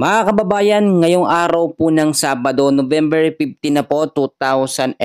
Mga kababayan, ngayong araw po ng Sabado, November 15 na po, 2025,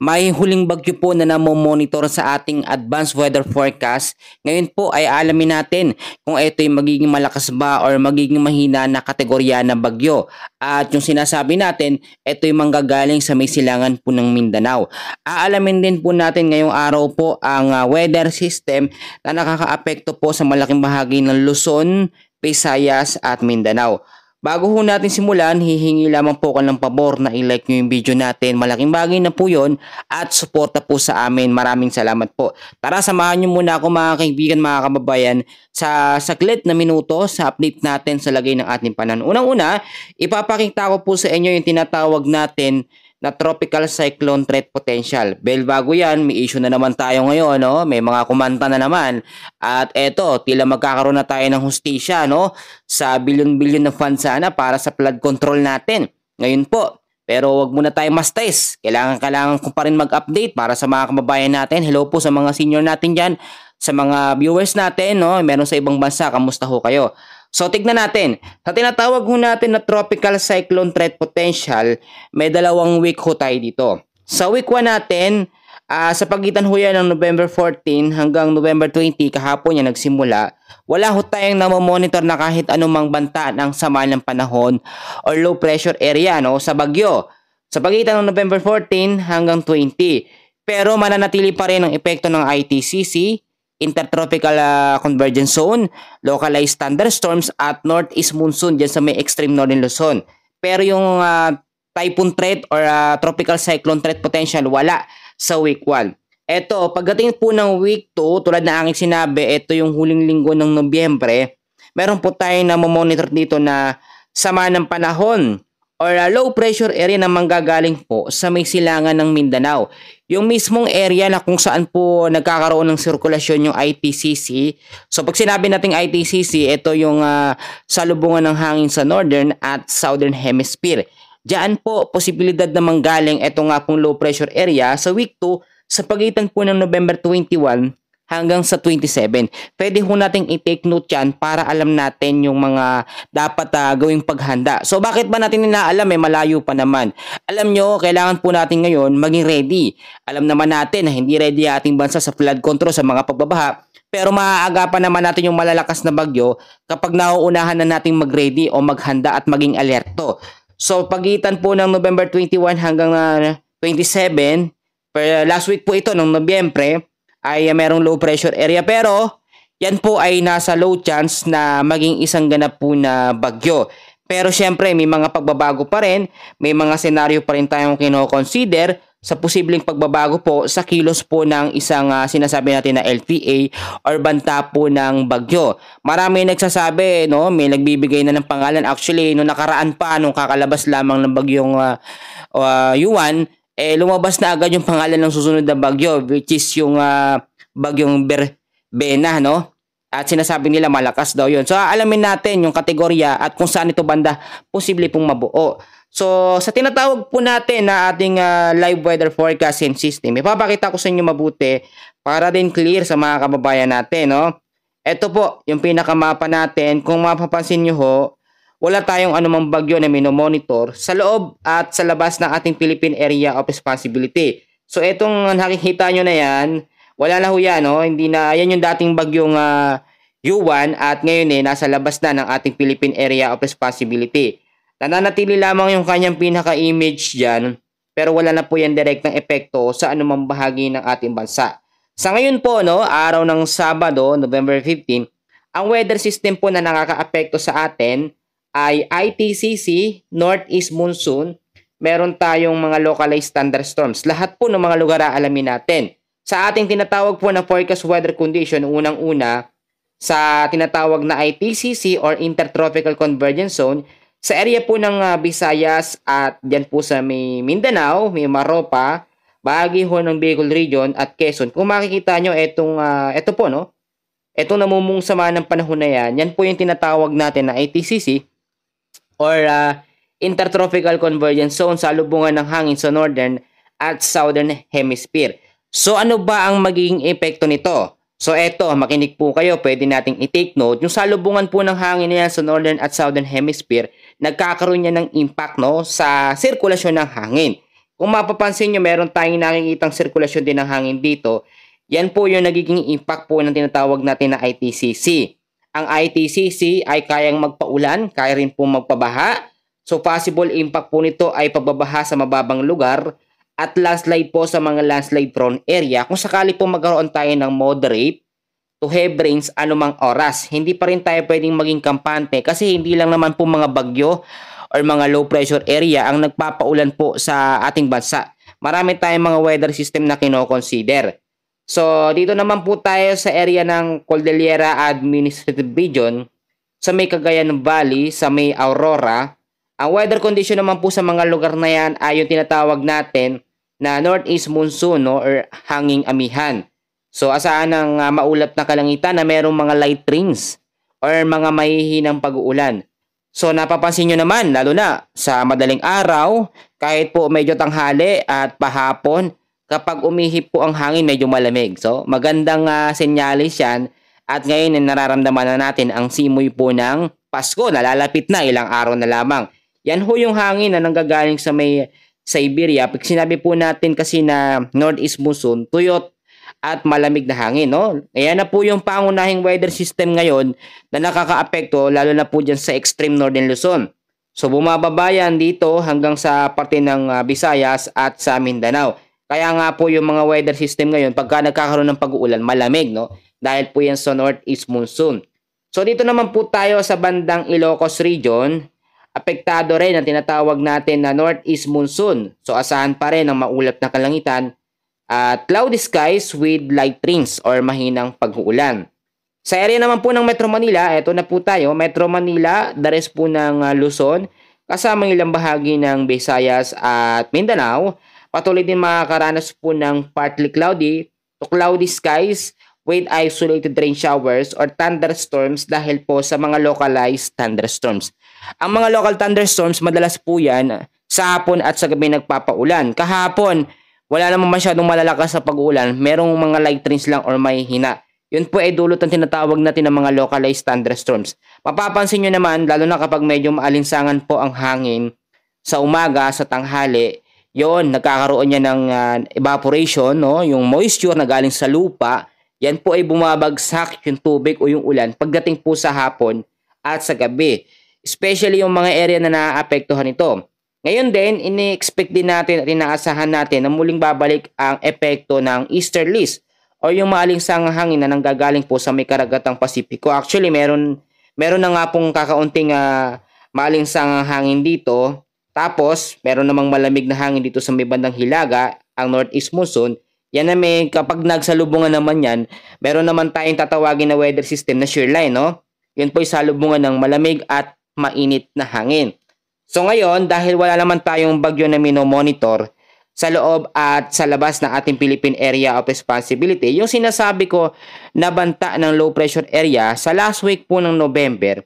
may huling bagyo po na namomonitor sa ating advanced weather forecast. Ngayon po ay alamin natin kung ito ay magiging malakas ba or magiging mahina na kategorya na bagyo. At yung sinasabi natin, ito ay manggagaling sa may silangan po ng Mindanao. Aalamin din po natin ngayong araw po ang weather system na nakakaapekto po sa malaking bahagi ng Luzon, Visayas at Mindanao. Bago ho natin simulan, hihingi lamang po ka ng pabor na i-like nyo yung video natin. Malaking bagay na po yun at suporta po sa amin. Maraming salamat po. Tara, samahan nyo muna ako mga kaibigan, mga kababayan sa saglit na minuto sa update natin sa lagay ng ating panahon. Unang-una, ipapakita ko po sa inyo yung tinatawag natin na tropical cyclone threat potential. Bago yan, may issue na naman tayo ngayon, no? May mga kumanta na naman. At eto, tila magkakaroon na tayo ng hustisya, no? Sa bilyon-bilyon na fund sana para sa flood control natin. Ngayon po, pero wag muna tayo mastais. Kailangan ko pa rin mag-update para sa mga kababayan natin. Hello po sa mga senior natin dyan, sa mga viewers natin, no? Meron sa ibang bansa, kamusta ho kayo? So tignan natin, sa tinatawag ho natin na tropical cyclone threat potential, may 2 week ho tayo dito. Sa week 1 natin, sa pagitan ho yan ng November 14 hanggang November 20, kahapon yan nagsimula, wala ho tayong namomonitor na kahit anumang banta ng sama ng panahon or low pressure area, no, sa bagyo. Sa pagitan ng November 14 hanggang 20. Pero mananatili pa rin ang epekto ng ITCC, Intertropical Convergence Zone, localized thunderstorms at northeast monsoon dyan sa may extreme northern Luzon. Pero yung typhoon threat or tropical cyclone threat potential wala sa week 1. Ito, pagdating po ng week 2, tulad na aking sinabi, ito yung huling linggo ng Nobyembre, meron po tayo na monitor dito na sama ng panahon or low pressure area na manggagaling po sa may silangan ng Mindanao. Yung mismong area na kung saan po nagkakaroon ng sirkulasyon yung ITCC. So pag sinabi nating ITCC, ito yung salubungan ng hangin sa northern at southern hemisphere. Diyan po posibilidad na manggaling ito nga pong low pressure area sa week 2 sa pagitan po ng November 21 hanggang sa 27. Pwede ho nating i-take note yan para alam natin yung mga dapat gawing paghanda. So bakit ba natin inaalam? Malayo pa naman. Alam nyo, kailangan po natin ngayon maging ready. Alam naman natin na hindi ready ating bansa sa flood control sa mga pagbabaha. Pero maaagapan naman natin yung malalakas na bagyo kapag nauunahan na nating mag-ready o maghanda at maging alerto. So pagitan po ng November 21 hanggang 27, last week po ito ng Nobyembre, ay merong low pressure area, pero yan po ay nasa low chance na maging isang ganap po na bagyo. Pero syempre may mga pagbabago pa rin, may mga senaryo pa rin tayong kino-consider sa posibleng pagbabago po sa kilos po ng isang sinasabi natin na LPA or banta po ng bagyo. Marami nagsasabi, no, may nagbibigay na ng pangalan. Actually, nung nakaraan pa, nung kakalabas lamang ng bagyong Yuan, lumabas na agad yung pangalan ng susunod na bagyo, which is yung bagyong Berbena, no? At sinasabi nila malakas daw yun. So alamin natin yung kategorya at kung saan ito banda posible pong mabuo. So sa tinatawag po natin na ating live weather forecasting system, ipapakita ko sa inyo mabuti para din clear sa mga kababayan natin, no? Ito po yung pinakamapa natin. Kung mapapansin nyo ho, wala tayong anumang bagyo na minomonitor sa loob at sa labas ng ating Philippine Area of Responsibility. So itong nakikita nyo na yan, wala na ho yan, no? Hindi na, yan yung dating bagyong Yuan at ngayon nasa labas na ng ating Philippine Area of Responsibility. Nananatili lamang yung kanyang pinaka-image dyan, pero wala na po yan direktang epekto sa anumang bahagi ng ating bansa. Sa ngayon po, no, araw ng Sabado, November 15, ang weather system po na nakaka-apekto sa atin ay ITCC, Northeast Monsoon, meron tayong mga localized thunderstorms. Lahat po ng mga lugar alamin natin. Sa ating tinatawag po na forecast weather condition, unang-una, sa tinatawag na ITCC or Intertropical Convergence Zone, sa area po ng Visayas at dyan po sa may Mindanao, may Maropa, bahagi ho ng Bicol Region at Quezon. Kung makikita nyo, ito po, no? Itong namumung sama ng panahon na yan po yung tinatawag natin na ITCC, or Intertropical Convergence Zone sa lubungan ng hangin sa northern at southern hemisphere. So ano ba ang magiging epekto nito? So eto, makinig po kayo, pwede nating i-take note. Yung salubungan po ng hangin na yan sa Northern at Southern Hemisphere, nagkakaroon niya ng impact no, sa sirkulasyon ng hangin. Kung mapapansin nyo, meron tayong nakikitang sirkulasyon din ng hangin dito. Yan po yung nagiging impact po ng tinatawag natin na ITCC. Ang ITCC ay kayang magpaulan, kaya rin po magpabaha. So possible impact po nito ay pagbabaha sa mababang lugar at landslide po sa mga landslide prone area kung sakali po magkaroon tayo ng moderate to heavy rains anumang oras. Hindi pa rin tayo pwedeng maging kampante kasi hindi lang naman po mga bagyo or mga low pressure area ang nagpapaulan po sa ating bansa. Marami tayong mga weather system na kino-consider. So dito naman po tayo sa area ng Cordillera Administrative Region sa may Cagayan Valley, sa may Aurora. Ang weather condition naman po sa mga lugar na yan ay yung tinatawag natin na northeast monsoon no, or hanging amihan. So asahan ng maulap na kalangitan na merong mga light rains or mga mahihinang pag-uulan. So napapansin nyo naman, lalo na sa madaling araw, kahit po medyo tanghali at pahapon, kapag umihip po ang hangin medyo malamig. So magandang senyalis yan at ngayon nararamdaman na natin ang simoy po ng Pasko. Nalalapit na, ilang araw na lamang. Yan ho yung hangin na nanggagaling sa may Siberia. Pag sinabi po natin kasi na northeast monsoon, tuyot at malamig na hangin, no? Ayan na po yung pangunahing weather system ngayon na nakakaapekto lalo na po dyan sa extreme northern Luzon. So bumababa yan dito hanggang sa parte ng Visayas at sa Mindanao. Kaya nga po yung mga weather system ngayon pagka nagkakaroon ng pag-uulan, malamig, no? Dahil po yan sa northeast monsoon. So dito naman po tayo sa bandang Ilocos region. Apektado rin ang tinatawag natin na northeast monsoon. So asahan pa rin ang maulap na kalangitan at cloudy skies with light rains or mahinang pag-uulan. Sa area naman po ng Metro Manila, eto na po tayo, Metro Manila, the rest po ng Luzon, kasama ilang bahagi ng Visayas at Mindanao, patuloy din makakaranas po ng partly cloudy to cloudy skies with isolated rain showers or thunderstorms dahil po sa mga localized thunderstorms. Ang mga local thunderstorms, madalas po yan sa hapon at sa gabi nagpapaulan. Kahapon, wala naman masyadong malalakas sa pag-uulan. Merong mga light rains lang or may hina. Yun po ay dulot ng tinatawag natin ng mga localized thunderstorms. Mapapansin nyo naman, lalo na kapag medyo maalinsangan po ang hangin sa umaga, sa tanghali, yun, nagkakaroon niya ng evaporation, no? Yung moisture na galing sa lupa, yan po ay bumabagsak yung tubig o yung ulan pagdating po sa hapon at sa gabi. Especially yung mga area na naaapektuhan ito. Ngayon din, ini-expect din natin at inaasahan natin na muling babalik ang epekto ng easterlies o yung maalinsangang hangin na nanggagaling po sa may karagatang Pasipiko. Actually, meron na nga pong kakaunting maalinsangang hangin dito. Tapos, meron namang malamig na hangin dito sa may bandang Hilaga, ang northeast monsoon. Yan na may, kapag nagsalubungan naman yan, meron naman tayong tatawagin na weather system na shear line, no? Yun po ay salubungan ng malamig at mainit na hangin. So ngayon, dahil wala naman tayong bagyo na minomonitor sa loob at sa labas ng ating Philippine Area of Responsibility, yung sinasabi ko na banta ng low pressure area sa last week po ng November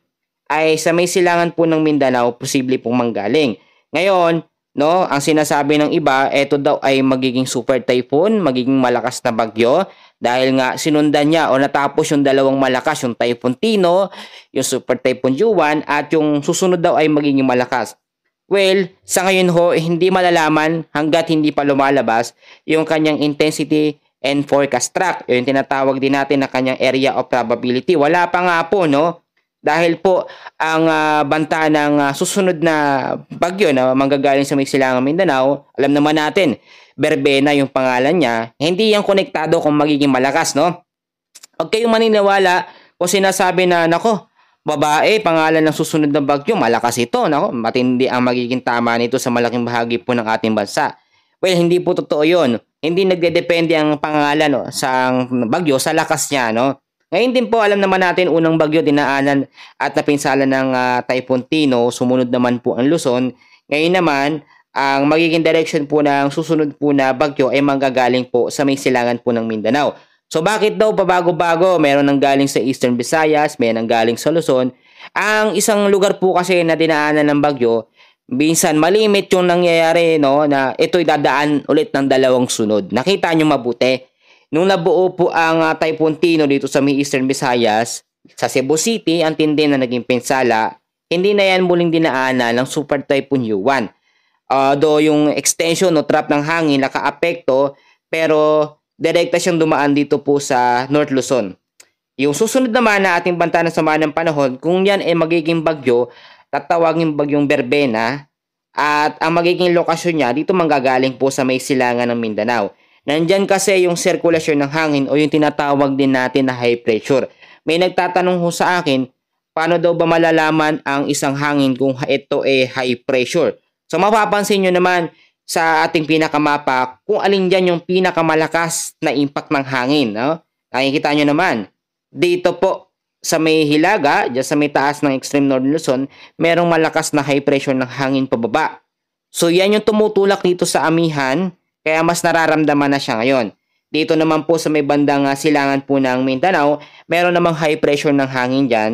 ay sa may silangan po ng Mindanao, posible pong manggaling. Ngayon, no, ang sinasabi ng iba, ito daw ay magiging super typhoon, magiging malakas na bagyo dahil nga sinundan niya o natapos yung dalawang malakas, yung Typhoon Tino, yung Super Typhoon Juan at yung susunod daw ay magiging malakas. Well, sa ngayon ho, hindi malalaman hanggat hindi pa lumalabas yung kanyang intensity and forecast track, yung tinatawag din natin na kanyang area of probability. Wala pa nga po, no? Dahil po ang banta ng susunod na bagyo na manggagaling sa may silangang Mindanao, alam naman natin, Berbena yung pangalan niya, hindi yan konektado kung magiging malakas, no? Huwag kayong maniniwala kung sinasabi na, nako, babae, pangalan ng susunod na bagyo, malakas ito, nako, matindi ang magiging tama nito sa malaking bahagi po ng ating bansa. Well, hindi po totoo yun. Hindi nagdedepende ang pangalan no, sa bagyo sa lakas niya, no? Ngayon din po, alam naman natin, unang bagyo dinaanan at napinsalan ng Typhoon Tino, sumunod naman po ang Luzon. Ngayon naman, ang magiging direction po ng susunod po na bagyo ay manggagaling po sa may silangan po ng Mindanao. So bakit daw pabago-bago? Meron nang galing sa Eastern Visayas, may nang galing sa Luzon. Ang isang lugar po kasi na dinaanan ng bagyo, minsan malimit yung nangyayari, no, na ito'y dadaan ulit ng dalawang sunod. Nakita nyo mabuti. Nung nabuo po ang Typhoon Tino dito sa may Eastern Visayas, sa Cebu City, ang tindi na naging pinsala, hindi na yan muling dinaanan ng Super Typhoon Yuan. Though yung extension o trap ng hangin nakaapekto, pero direkta siyang dumaan dito po sa North Luzon. Yung susunod naman na ating banta ng sama ng panahon, kung yan ay magiging bagyo, tatawagin bagyong Berbena, at ang magiging lokasyon niya dito manggagaling po sa may silangan ng Mindanao. Nandyan kasi yung sirkulasyon ng hangin o yung tinatawag din natin na high pressure. May nagtatanong ho sa akin, paano daw ba malalaman ang isang hangin kung ito ay high pressure? So mapapansin nyo naman sa ating pinakamapa kung alin dyan yung pinakamalakas na impact ng hangin. No? Nakikita nyo naman. Dito po sa may Hilaga, dyan sa may taas ng extreme Northern Luzon, merong malakas na high pressure ng hangin pababa. So yan yung tumutulak dito sa amihan, kaya mas nararamdaman na siya ngayon. Dito naman po sa may bandang silangan po ng Mindanao, meron namang high pressure ng hangin dyan.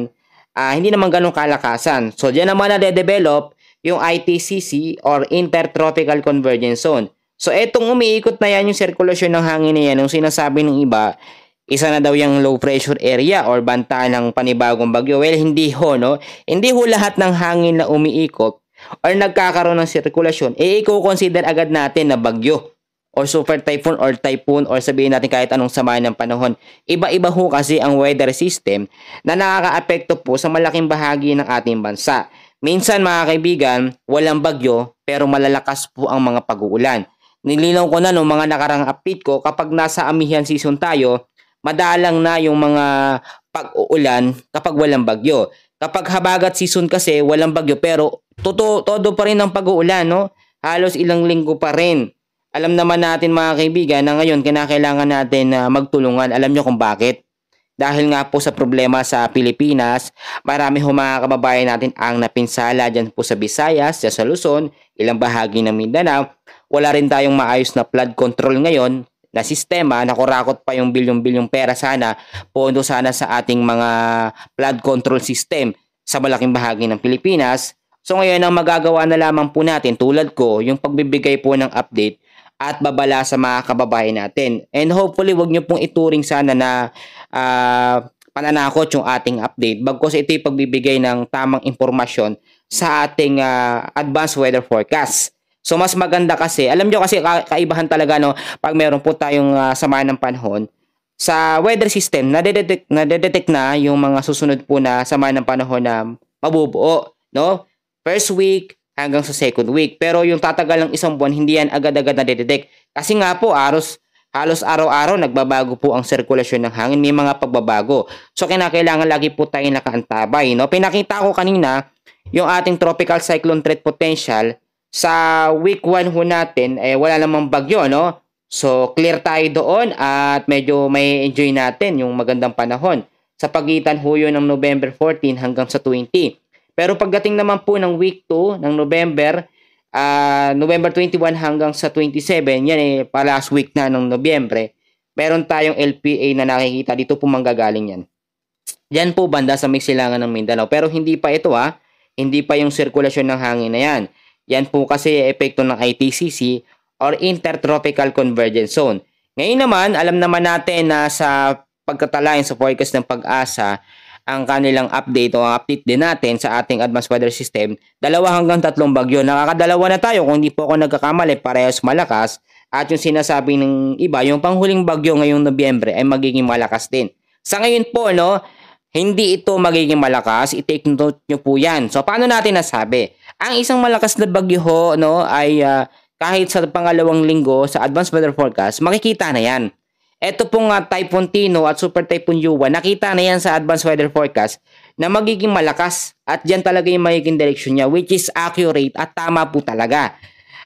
Hindi naman ganun kalakasan. So dyan naman na-develop yung ITCC or Intertropical Convergence Zone. So etong umiikot na yan yung sirkulasyon ng hangin na yan, yung sinasabi ng iba, isa na daw yung low pressure area or banta ng panibagong bagyo. Well, hindi ho, no? Hindi ho lahat ng hangin na umiikot or nagkakaroon ng sirkulasyon, i-consider agad natin na bagyo or super typhoon or sabihin natin kahit anong sama ng panahon. Iba-iba ho kasi ang weather system na nakakaapekto po sa malaking bahagi ng ating bansa. Minsan mga kaibigan, walang bagyo pero malalakas po ang mga pag-uulan. Nilinaw ko na nung mga nakarang update ko, kapag nasa amihan season tayo, madalang na yung mga pag-uulan kapag walang bagyo. Kapag habagat season kasi walang bagyo pero todo pa rin ang pag-uulan, no? Halos ilang linggo pa rin. Alam naman natin mga kaibigan na ngayon kinakailangan natin magtulungan. Alam nyo kung bakit? Dahil nga po sa problema sa Pilipinas, marami mga kababayan natin ang napinsala dyan po sa Visayas, dyan sa Luzon, ilang bahagi ng Mindanao. Wala rin tayong maayos na flood control ngayon na sistema, nakurakot pa yung bilyong-bilyong pera sana, pondo sana sa ating mga flood control system sa malaking bahagi ng Pilipinas. So ngayon ang magagawa na lamang po natin tulad ko, yung pagbibigay po ng update at babala sa mga kababayan natin. And hopefully wag nyo pong ituring sana na pananakot yung ating update. Bagkus ito'y pagbibigay ng tamang impormasyon sa ating advanced weather forecast. So mas maganda kasi, alam nyo kasi kaibahan talaga no, pag meron po tayong sama ng panahon, sa weather system, nadedetect na yung mga susunod po na sama ng panahon na mabubuo. No? First week hanggang sa second week. Pero yung tatagal ng isang buwan, hindi yan agad-agad nadedetect. Kasi nga po, halos araw-araw nagbabago po ang sirkulasyon ng hangin, may mga pagbabago. So kinakailangan lagi po tayong nakaantabay. No? Pinakita ko kanina yung ating tropical cyclone threat potential. Sa week 1 ho natin, wala namang bagyo, no? So, clear tayo doon at medyo may enjoy natin yung magandang panahon. Sa pagitan ho yun ng November 14 hanggang sa 20. Pero pagdating naman po ng week 2 ng November 21 hanggang sa 27, yan pa last week na ng Nobyembre, meron tayong LPA na nakikita dito po manggagaling yan. Yan po banda sa may silangan ng Mindanao. Pero hindi pa ito hindi pa yung sirkulasyon ng hangin na yan. Yan po kasi epekto ng ITCC or Intertropical Convergence Zone. Ngayon naman, alam naman natin na sa pagkatalayan sa forecast ng Pag-asa, ang kanilang update o update din natin sa ating advanced weather system, 2 hanggang 3 bagyo. Nakakadalawa na tayo kung hindi po ako nagkakamali, parehas malakas. At yung sinasabi ng iba, yung panghuling bagyo ngayong Nobyembre ay magiging malakas din. Sa ngayon po, no, hindi ito magiging malakas. I-take note nyo po yan. So, paano natin nasabi? Ang isang malakas na bagyo ho, no, ay kahit sa pangalawang linggo sa advanced weather forecast, makikita na yan. Ito pong Typhoon Tino at Super Typhoon Yuan, nakita na yan sa advanced weather forecast na magiging malakas. At dyan talaga yung magiging direction niya, which is accurate at tama po talaga.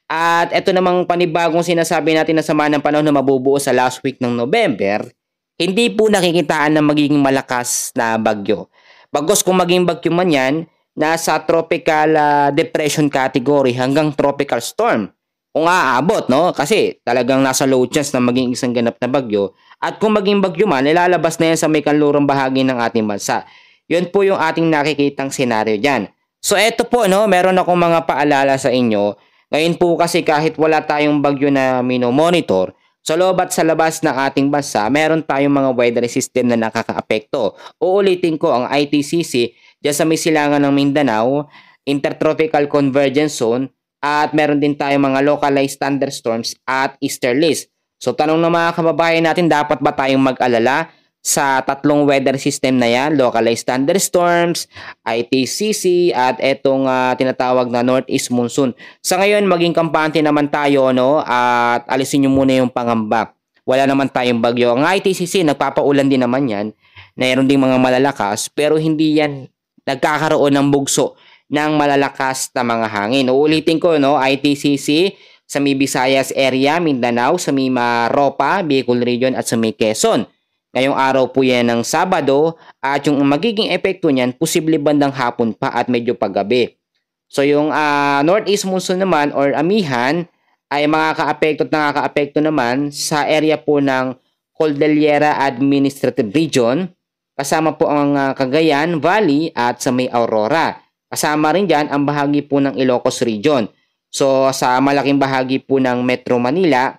At ito namang panibagong sinasabi natin na sama ng panahon na mabubuo sa last week ng November, hindi po nakikitaan na magiging malakas na bagyo. Bagos kung maging bagyo man yan, nasa tropical depression category hanggang tropical storm. Kung aabot, no? Kasi talagang nasa low chance na maging isang ganap na bagyo. At kung maging bagyo man, ilalabas na yan sa may kanlurang bahagi ng ating bansa. Yun po yung ating nakikitang senaryo dyan. So eto po, no? Meron akong mga paalala sa inyo. Ngayon po kasi kahit wala tayong bagyo na mino-monitor, Sa loob at sa labas ng ating bansa, meron tayong mga weather system na nakakaapekto. Uulitin ko ang ITCC dyan sa may silangan ng Mindanao, Intertropical Convergence Zone, at meron din tayong mga localized thunderstorms at easterlies. So tanong ng mga kababayan natin, dapat ba tayong mag-alala sa tatlong weather system na yan? Localized thunderstorms, ITCC, at etong tinatawag na northeast monsoon. Sa ngayon, maging kampante naman tayo, no? At alisin nyo muna yung pangamba. Wala naman tayong bagyo. Ang ITCC, nagpapaulan din naman yan. Mayroon ding mga malalakas, pero hindi yan nagkakaroon ng bugso ng malalakas na mga hangin. Uulitin ko, no? ITCC sa may Visayas area, Mindanao, sa may Maropa, Bicol region, at sa may Quezon. Ngayong araw po yan ng Sabado, at yung magiging epekto niyan, posible bandang hapon pa at medyo paggabi. So yung northeast monsoon naman or amihan ay makakaapekto at nakakaapekto naman sa area po ng Cordillera Administrative Region, kasama po ang Cagayan Valley at sa may Aurora. Kasama rin dyan ang bahagi po ng Ilocos Region. So sa malaking bahagi po ng Metro Manila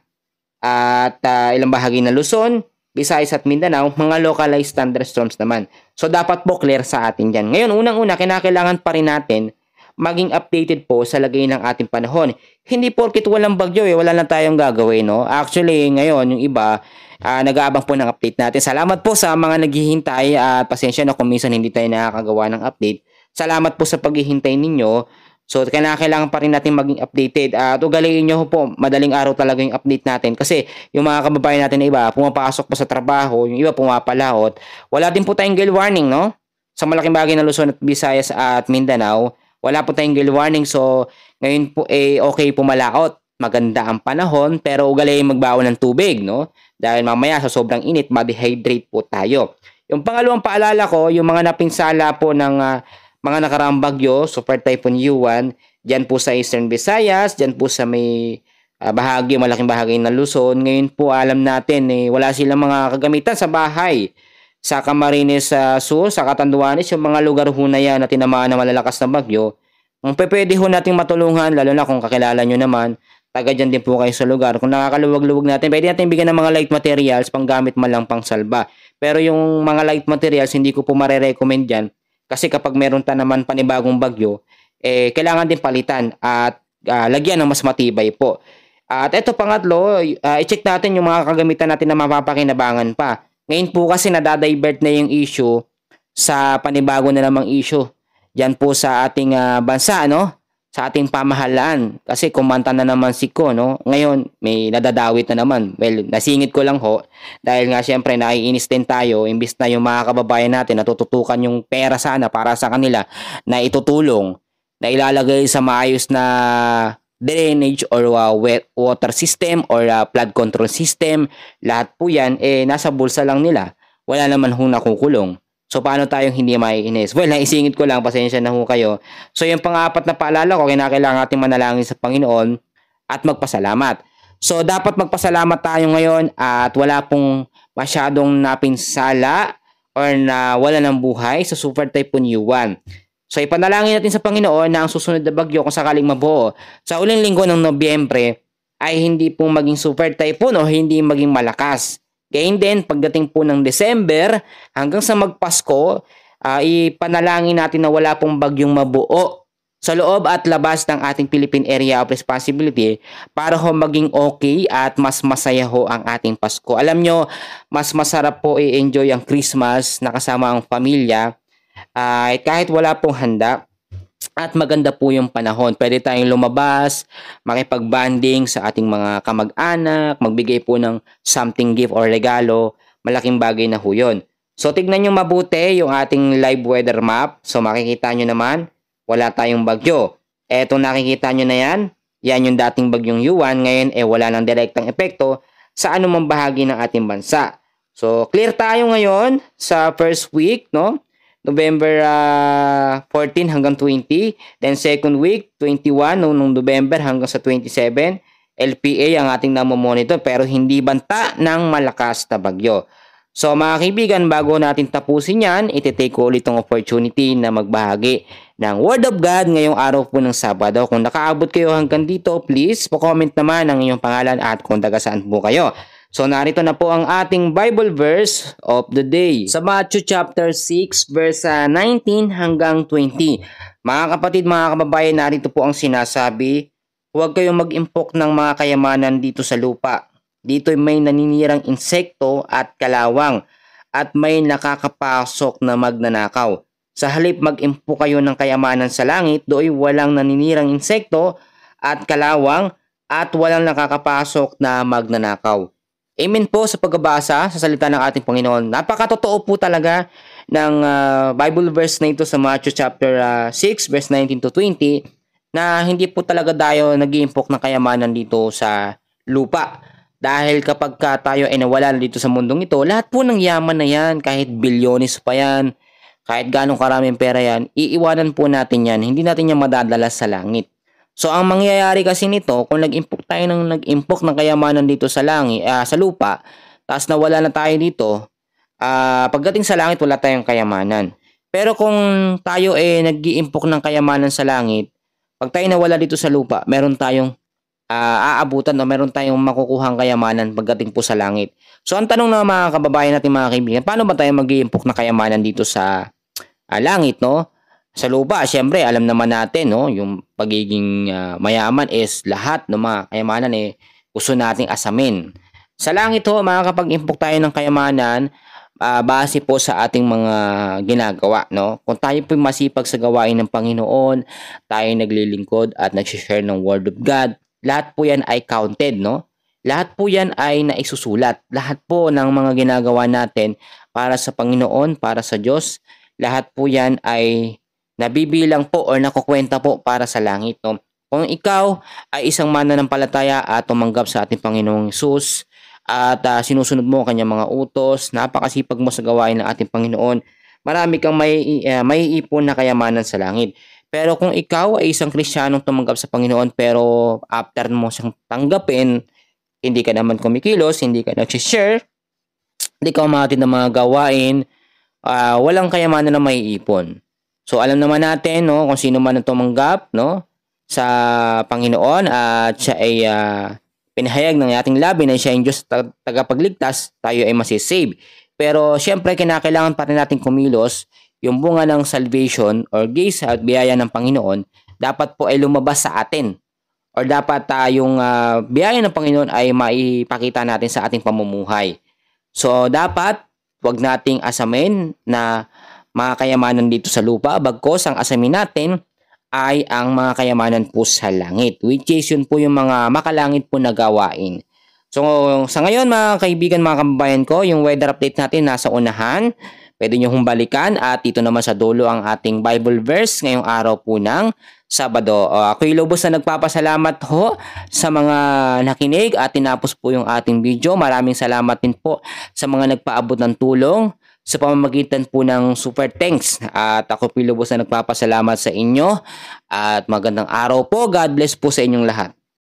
at ilang bahagi ng Luzon, Visayas at Mindanao, mga localized thunderstorms naman. So dapat po clear sa atin dyan. Ngayon, unang-una, kinakailangan pa rin natin maging updated po sa lagay ng ating panahon. Hindi porkit walang bagyo, wala lang tayong gagawin, no? Actually, ngayon, yung iba, nag-aabang po ng update natin. Salamat po sa mga naghihintay at pasensya na kung minsan hindi tayo nakakagawa ng update. Salamat po sa paghihintay ninyo. So, kailangan pa rin natin maging updated. At ugaliin nyo po, madaling araw talaga yung update natin. Kasi yung mga kababayan natin na iba, pumapasok pa sa trabaho, yung iba pumapalaot. Wala din po tayong gale warning, no? Sa malaking bagay ng Luzon at Visayas at Mindanao, wala po tayong gale warning. So, ngayon po okay pumalaot. Maganda ang panahon, pero ugaliin magbaon ng tubig, no? Dahil mamaya sa sobrang init, ma-dehydrate po tayo. Yung pangalawang paalala ko, yung mga napinsala po ng mga nakaraang bagyo, Super Typhoon Yuan, dyan po sa Eastern Visayas, dyan po sa may malaking bahagi ng Luzon. Ngayon po alam natin, wala silang mga kagamitan sa bahay. Sa Camarines Sur, sa Catanduanes, yung mga lugar ho na yan na tinamaan na malalakas na bagyo, kung pwede ho nating matulungan, lalo na kung kakilala nyo naman, taga dyan din po kayo sa lugar. Kung nakakaluwag-luwag natin, pwede natin bigyan ng mga light materials, panggamit man lang pang salba. Pero yung mga light materials, hindi ko po marirecommend dyan. Kasi kapag meron ta naman panibagong bagyo, kailangan din palitan at lagyan ng mas matibay po. At ito pangatlo, i-check natin yung mga kagamitan natin na mapapakinabangan pa. Ngayon po kasi nadadivert na yung issue sa panibago na namang issue. Diyan po sa ating bansa, no? Sa ating pamahalaan. Kasi kumanta na naman si Ko, no? Ngayon, may nadadawit na naman. Well, nasingit ko lang ho. Dahil nga syempre, naiinis din tayo. Imbis na yung mga kababayan natin natututukan yung pera sana para sa kanila na itutulong, na ilalagay sa maayos na drainage or wet water system or flood control system. Lahat po yan, nasa bulsa lang nila. Wala naman hong nakukulong. So, paano tayong hindi maiinis? Well, naisingit ko lang, pasensya na ho kayo. So, yung pang-apat na paalala ko, kinakailangan natin manalangin sa Panginoon at magpasalamat. So, dapat magpasalamat tayo ngayon at wala pong masyadong napinsala or na wala ng buhay sa Super Typhoon Yuan. So, ipanalangin natin sa Panginoon na ang susunod na bagyo kung sakaling mabuo sa uling linggo ng Nobyembre ay hindi pong maging super typhoon o hindi maging malakas. Gayun din, pagdating po ng December hanggang sa magpasko, ipanalangin natin na wala pong bagyong mabuo sa loob at labas ng ating Philippine Area of Responsibility para ho maging okay at mas masaya ho ang ating Pasko. Alam nyo, mas masarap po i-enjoy ang Christmas na kasama ang pamilya kahit wala pong handa. At maganda po yung panahon. Pwede tayong lumabas, makipag-banding sa ating mga kamag-anak, magbigay po ng something gift or regalo. Malaking bagay na ho yun. So, tignan nyo mabuti yung ating live weather map. So, makikita nyo naman, wala tayong bagyo. Eto nakikita nyo na yan. Yan yung dating bagyong Yuan. Ngayon, wala ng direktang epekto sa anumang bahagi ng ating bansa. So, clear tayo ngayon sa first week, no? November 14 hanggang 20. Then second week, 21 nung November hanggang sa 27. LPA ang ating namomonitor pero hindi banta ng malakas na bagyo. So mga kaibigan, bago natin tapusin yan, iti-take ko ulit ang opportunity na magbahagi ng Word of God ngayong araw po ng Sabado. Kung nakaabot kayo hanggang dito, please po-comment naman ang inyong pangalan at kung taga saan po kayo. So narito na po ang ating Bible verse of the day. Sa Matthew chapter 6 verse 19 hanggang 20. Mga kapatid, mga kababayan, narito po ang sinasabi, huwag kayong mag-impok ng mga kayamanan dito sa lupa. Dito may naninirang insekto at kalawang at may nakakapasok na magnanakaw. Sa halip mag-impok kayo ng kayamanan sa langit, do'y walang naninirang insekto at kalawang at walang nakakapasok na magnanakaw. Amen po sa pagbabasa sa salita ng ating Panginoon. Napakatotoo po talaga ng Bible verse na ito sa Matthew chapter 6 verse 19 to 20 na hindi po talaga tayo nag-iimpok ng kayamanan dito sa lupa. Dahil kapag tayo ay nawala dito sa mundong ito, lahat po ng yaman na yan, kahit bilyones pa yan, kahit ganong karaming pera yan, iiwanan po natin yan. Hindi natin yan madadala sa langit. So ang mangyayari kasi nito, kung nag-impok ng kayamanan dito sa langit, sa lupa, tapos nawala na tayo dito, pagdating sa langit wala tayong kayamanan. Pero kung tayo nag-iimpok ng kayamanan sa langit, pag tayo nawala dito sa lupa, meron tayong aabutan o meron tayong makukuhang kayamanan pagdating po sa langit. So ang tanong ng mga kababayan natin, mga kaibigan, paano ba tayo mag-iimpok ng kayamanan dito sa langit, no? Sa lupa, syempre, alam naman natin, no, yung pagiging mayaman is lahat ng mga kayamanan gusto nating asamin. Sa langit ho, makakapag-impok tayo ng kayamanan base po sa ating mga ginagawa, no? Kung tayo po masipag sa gawain ng Panginoon, tayo naglilingkod at nag-share ng Word of God, lahat po yan ay counted, no? Lahat po yan ay naisusulat. Lahat po ng mga ginagawa natin para sa Panginoon, para sa Diyos, lahat po yan ay nabibilang po or nakukwenta po para sa langit, no? Kung ikaw ay isang mananampalataya at tumanggap sa ating Panginoong Hesus at sinusunod mo ang kanyang mga utos, napakasipag mo sa gawain ng ating Panginoon, marami kang may ipon na kayamanan sa langit. Pero kung ikaw ay isang Kristiyanong tumanggap sa Panginoon pero after mo siyang tanggapin, hindi ka naman kumikilos, hindi ka nag-share, hindi ka umatin ng mga gawain, walang kayamanan na may ipon. So alam naman natin, no, kung sino man ang tumanggap, no, sa Panginoon at siya ay pinahayag ng ating labi na siya ay Diyos tagapagligtas, tayo ay masisave. Pero syempre kinakailangan pa rin natin kumilos. Yung bunga ng salvation or grace at biyaya ng Panginoon dapat po ay lumabas sa atin. Or dapat yung biyaya ng Panginoon ay maipakita natin sa ating pamumuhay. So dapat wag nating asamin na mga kayamanan dito sa lupa, bagkos ang asamin natin ay ang mga kayamanan po sa langit, which is yun po yung mga makalangit po na gawain. So sa ngayon mga kaibigan, mga kababayan ko, yung weather update natin nasa unahan, pwede nyo balikan at dito naman sa dulo ang ating Bible verse ngayong araw po ng Sabado. Ako'y lubos na nagpapasalamat ho sa mga nakinig at tinapos po yung ating video. Maraming salamat din po sa mga nagpaabot ng tulong sa pamamagitan po ng super thanks. At ako po lubos na nagpapasalamat sa inyo at magandang araw po. God bless po sa inyong lahat.